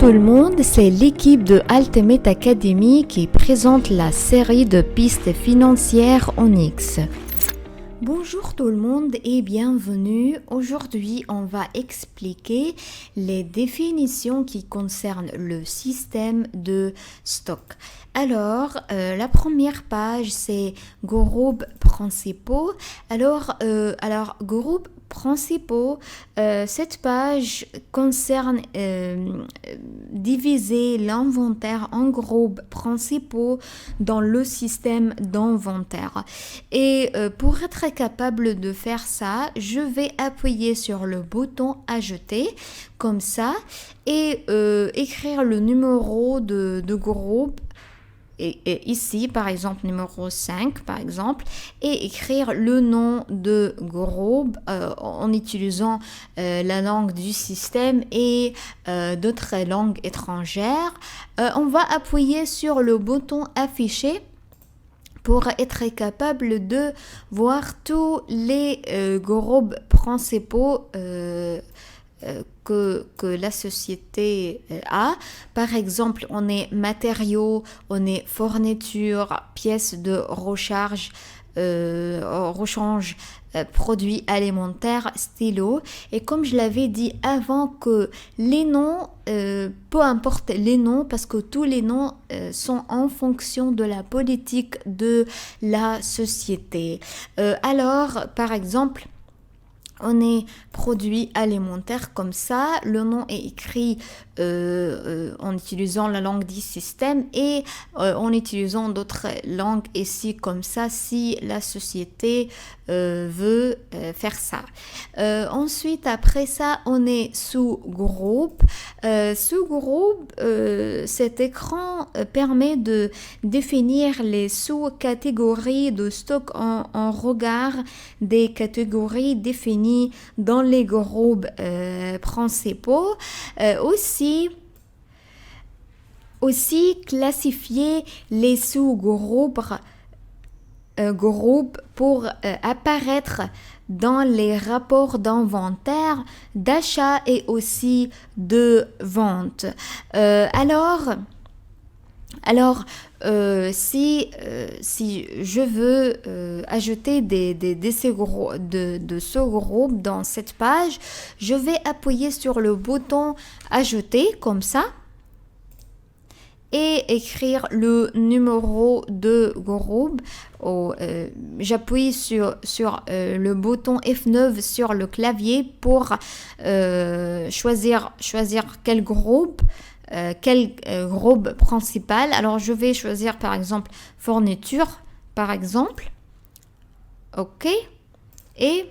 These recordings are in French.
tout le monde, c'est l'équipe de Ultimate Academy qui présente la série de pistes financières en X. Bonjour tout le monde et bienvenue. Aujourd'hui, on va expliquer les définitions qui concernent le système de stock. Alors, la première page, c'est groupes principaux. Alors, groupes principaux, cette page concerne diviser l'inventaire en groupes principaux dans le système d'inventaire. Et pour être capable de faire ça, je vais appuyer sur le bouton ajouter comme ça et écrire le numéro de groupe. Et ici, par exemple, numéro 5, par exemple, et écrire le nom de groupe en utilisant la langue du système et d'autres langues étrangères. On va appuyer sur le bouton afficher pour être capable de voir tous les groupes principaux que la société a. Par exemple, on est matériaux, on est fourniture, pièces de rechange, produits alimentaires, stylos. Et comme je l'avais dit avant, que les noms, peu importe les noms, parce que tous les noms sont en fonction de la politique de la société. Alors, par exemple, on est produit alimentaire comme ça, le nom est écrit en utilisant la langue du système et en utilisant d'autres langues ici comme ça si la société veut faire ça. Ensuite, après ça, on est sous-groupe. Sous-groupe, cet écran permet de définir les sous-catégories de stock en regard des catégories définies dans les groupes principaux. Aussi classifier les sous-groupes pour apparaître dans les rapports d'inventaire, d'achat et aussi de vente. Si je veux ajouter de ce groupe dans cette page, je vais appuyer sur le bouton ajouter comme ça et écrire le numéro de groupe. J'appuie sur le bouton F9 sur le clavier pour choisir quel groupe. Quel groupe principal. Alors je vais choisir par exemple fourniture par exemple. OK, et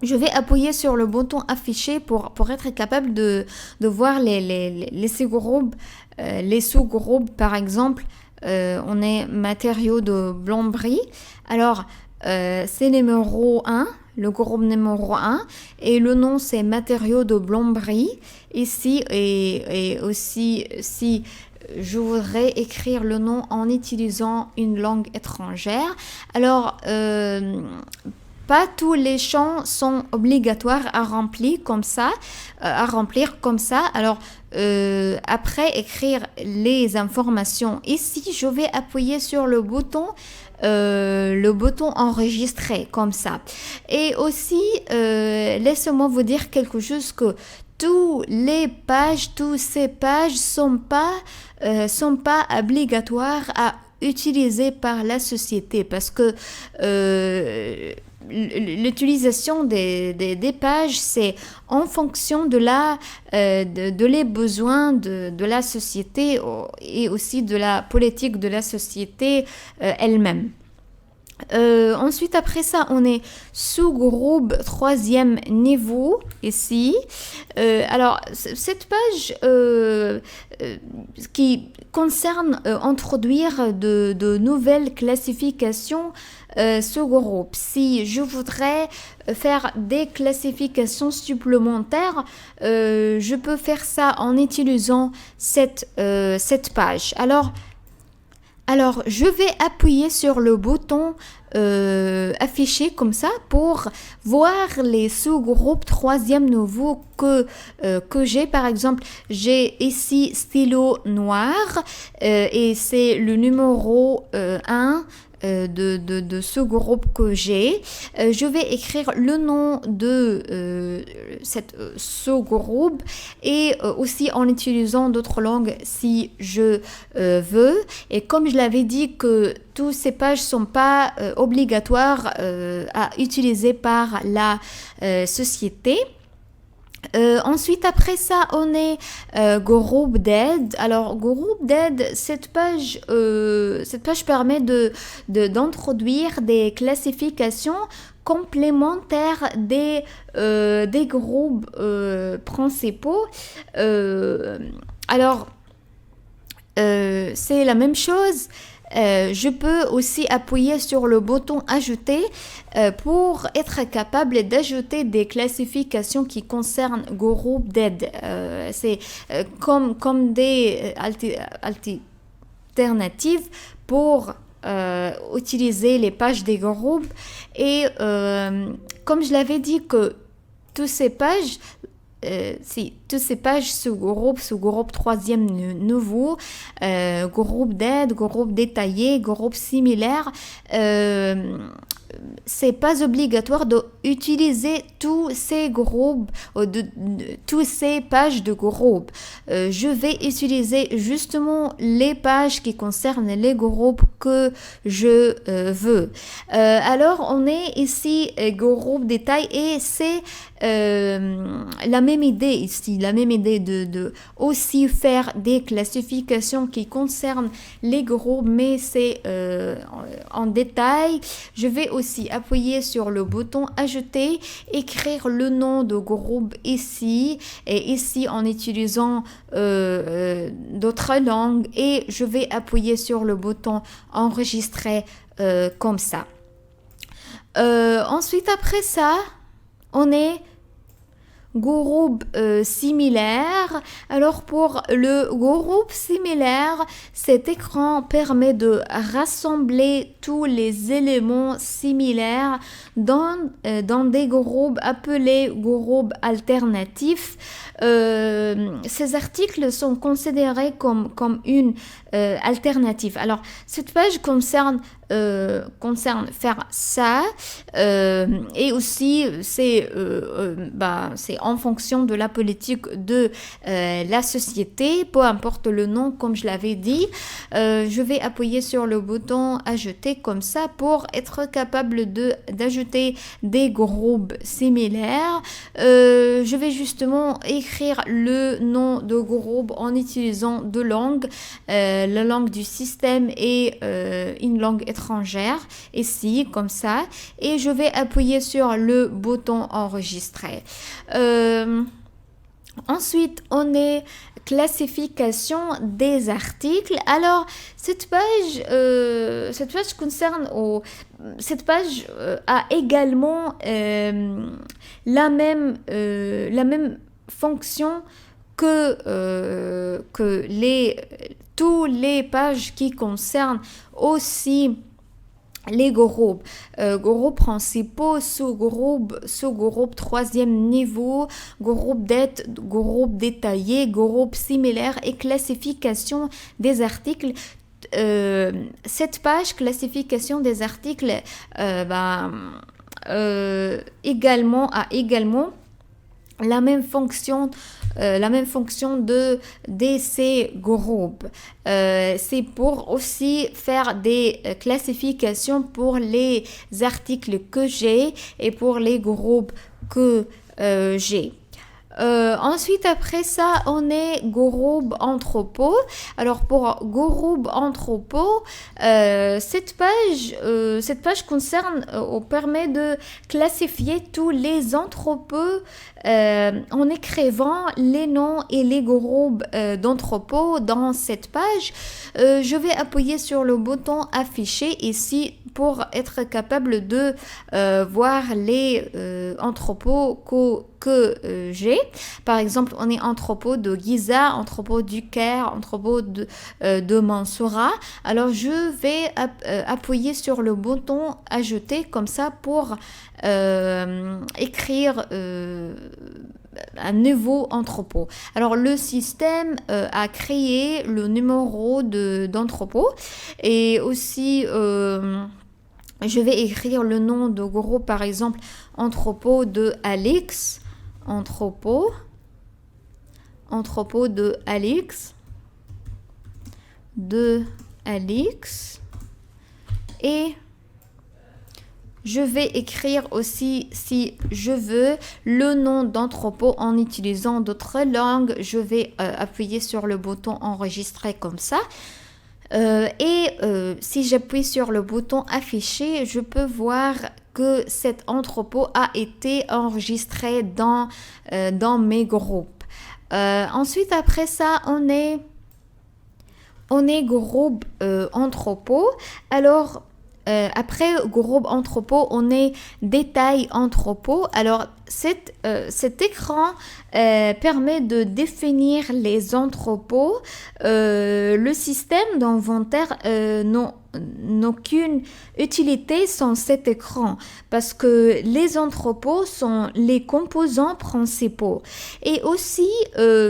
je vais appuyer sur le bouton afficher pour être capable de voir les sous-groupes. Les sous-groupes, par exemple, on est matériaux de plomberie. Alors, c'est numéro 1, le groupe numéro 1, et le nom c'est matériaux de plomberie. Ici, et aussi, si je voudrais écrire le nom en utilisant une langue étrangère, alors pas tous les champs sont obligatoires à remplir comme ça. Alors, après écrire les informations ici, je vais appuyer sur le bouton enregistrer comme ça. Et aussi, laissez-moi vous dire quelque chose, que toutes ces pages sont pas obligatoires à utiliser par la société, parce que l'utilisation des pages, c'est en fonction de les besoins de la société et aussi de la politique de la société elle-même. Ensuite, après ça, on est sous-groupe 3e niveau ici. Alors, cette page qui concerne introduire de nouvelles classifications sous-groupe. Si je voudrais faire des classifications supplémentaires, je peux faire ça en utilisant cette page. Alors, Alors, je vais appuyer sur le bouton afficher comme ça pour voir les sous-groupes troisième nouveau que j'ai. Par exemple, j'ai ici stylo noir et c'est le numéro 1 de ce groupe que j'ai. Je vais écrire le nom de ce groupe et aussi en utilisant d'autres langues si je veux. Et comme je l'avais dit que toutes ces pages sont pas obligatoires à utiliser par la société. Ensuite, après ça, on est groupe d'aide. Alors, groupe d'aide, cette page permet d'introduire des classifications complémentaires des groupes principaux. Alors, c'est la même chose. Je peux aussi appuyer sur le bouton ajouter pour être capable d'ajouter des classifications qui concernent groupe d'aide. C'est comme des alternatives pour utiliser les pages des groupes. Et comme je l'avais dit que toutes ces pages sous-groupe troisième nouveau, groupe d'aide, groupe détaillé, groupe similaire, c'est pas obligatoire d'utiliser tous ces groupes, tous ces pages de groupes. Je vais utiliser justement les pages qui concernent les groupes que je veux. Alors, on est ici groupe détail et c'est la même idée ici, la même idée de aussi faire des classifications qui concernent les groupes, mais c'est en détail. Je vais aussi appuyer sur le bouton ajouter, écrire le nom de groupe ici et ici en utilisant d'autres langues et je vais appuyer sur le bouton enregistrer comme ça. Ensuite, après ça, on est groupe similaire. Alors pour le groupe similaire, cet écran permet de rassembler tous les éléments similaires dans des groupes appelés groupes alternatifs. Ces articles sont considérés comme une alternative. Alors cette page concerne faire ça et aussi c'est en fonction de la politique de la société, peu importe le nom, comme je l'avais dit. Je vais appuyer sur le bouton ajouter comme ça pour être capable d'ajouter des groupes similaires. Je vais justement écrire le nom de groupe en utilisant deux langues, la langue du système et une langue étrangère ici comme ça et je vais appuyer sur le bouton enregistrer. Ensuite on est classification des articles. Alors cette page a également la même fonction que tous les pages qui concernent aussi les groupes principaux, sous-groupes troisième niveau, groupe d'aide, groupe détaillé, groupe similaire et classification des articles. Cette page classification des articles également la même fonction de ces groupes. C'est pour aussi faire des classifications pour les articles que j'ai et pour les groupes que j'ai. Ensuite, après ça, on est groupe entrepôt. Alors, pour groupe entrepôt, cette page permet de classifier tous les entrepôts en écrivant les noms et les groupes d'entrepôts dans cette page. Je vais appuyer sur le bouton afficher ici pour être capable de voir les entrepôt que j'ai. Par exemple, on est entrepôt de Giza, entrepôt du Caire, entrepôt de Mansoura. Alors, je vais appuyer sur le bouton ajouter comme ça pour écrire un nouveau entrepôt. Alors le système a créé le numéro d'entrepôt et aussi je vais écrire le nom de groupe, par exemple entrepôt de Alix, entrepôt de Alix et je vais écrire aussi, si je veux, le nom d'entrepôt en utilisant d'autres langues. Je vais appuyer sur le bouton enregistrer comme ça. Si j'appuie sur le bouton afficher, je peux voir que cet entrepôt a été enregistré dans mes groupes. Ensuite, après ça, on est groupe entrepôt. Alors, après groupe entrepôt, on est détail entrepôt. Alors, cet écran permet de définir les entrepôts. Le système d'inventaire n'a aucune utilité sans cet écran parce que les entrepôts sont les composants principaux. Et aussi,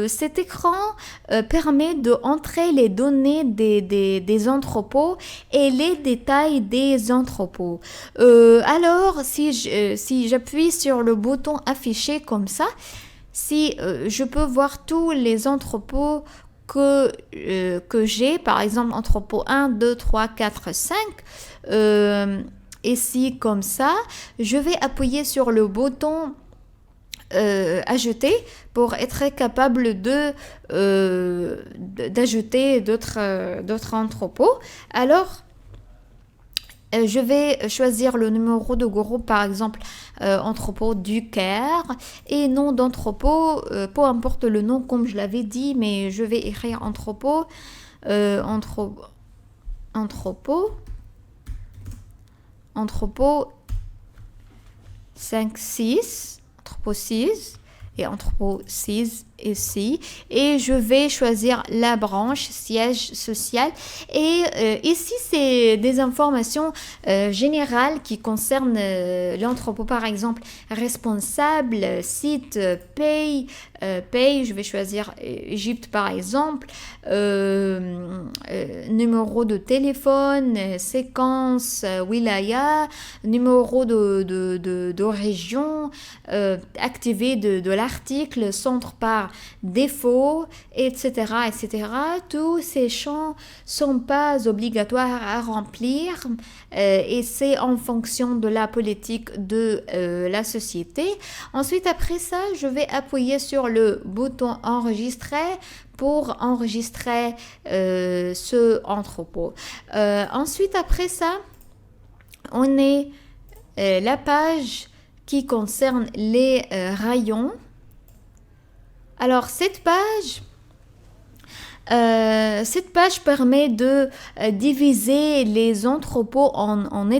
cet écran permet d'entrer les données des entrepôts et les détails des entrepôts. Alors, si j'appuie sur le bouton afficher comme ça, je peux voir tous les entrepôts que j'ai, par exemple entrepôt 1, 2, 3, 4, 5. Ici comme ça, je vais appuyer sur le bouton ajouter pour être capable d'ajouter d'autres entrepôts. Alors, je vais choisir le numéro de groupe, par exemple entrepôt du Caire et nom d'entrepôt, peu importe le nom comme je l'avais dit, mais je vais écrire entrepôt 5, 6, entrepôt 6 et entrepôt 6 ici, et je vais choisir la branche siège social et ici c'est des informations générales qui concernent l'entrepôt, par exemple responsable, site, paye, je vais choisir Égypte par exemple, numéro de téléphone, séquence, wilaya, numéro de région, activé de l'article, centre par défaut, etc., etc. Tous ces champs sont pas obligatoires à remplir et c'est en fonction de la politique de la société. Ensuite, après ça, je vais appuyer sur le bouton enregistrer pour enregistrer ce entrepôt. Ensuite, après ça, on est la page qui concerne les rayons. Alors, cette page permet de diviser les entrepôts en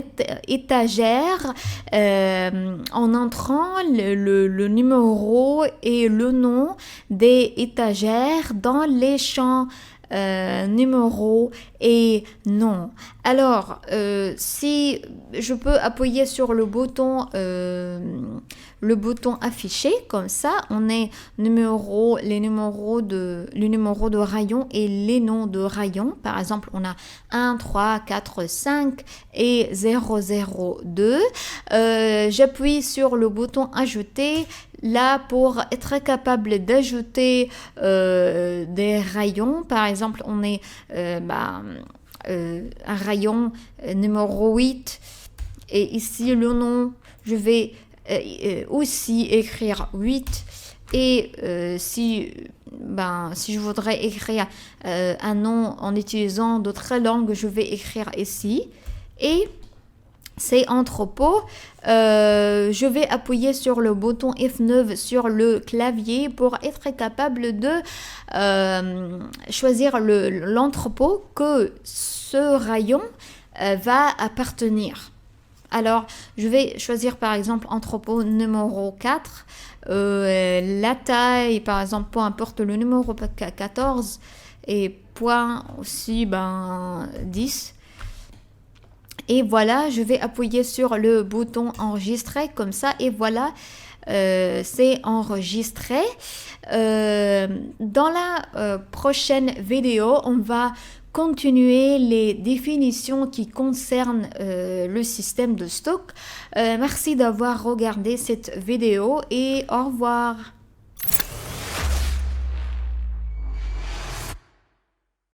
étagères en entrant le numéro et le nom des étagères dans les champs numéro et nom. Alors, si je peux appuyer sur le bouton afficher, comme ça, on est le numéro de rayon et les noms de rayon. Par exemple, on a 1, 3, 4, 5 et 0, 0, 2. J'appuie sur le bouton ajouter là pour être capable d'ajouter des rayons. Par exemple, on est un rayon numéro 8 et ici le nom, je vais aussi écrire 8 et si je voudrais écrire un nom en utilisant d'autres langues, je vais écrire ici et c'est entrepôt. Je vais appuyer sur le bouton F9 sur le clavier pour être capable de choisir l'entrepôt que ce rayon va appartenir. Alors, je vais choisir par exemple entrepôt numéro 4. La taille, par exemple, peu importe le numéro 14 et point aussi 10. Et voilà, je vais appuyer sur le bouton enregistrer comme ça et voilà, c'est enregistré. Dans la prochaine vidéo, on va continuer les définitions qui concernent le système de stock. Merci d'avoir regardé cette vidéo et au revoir.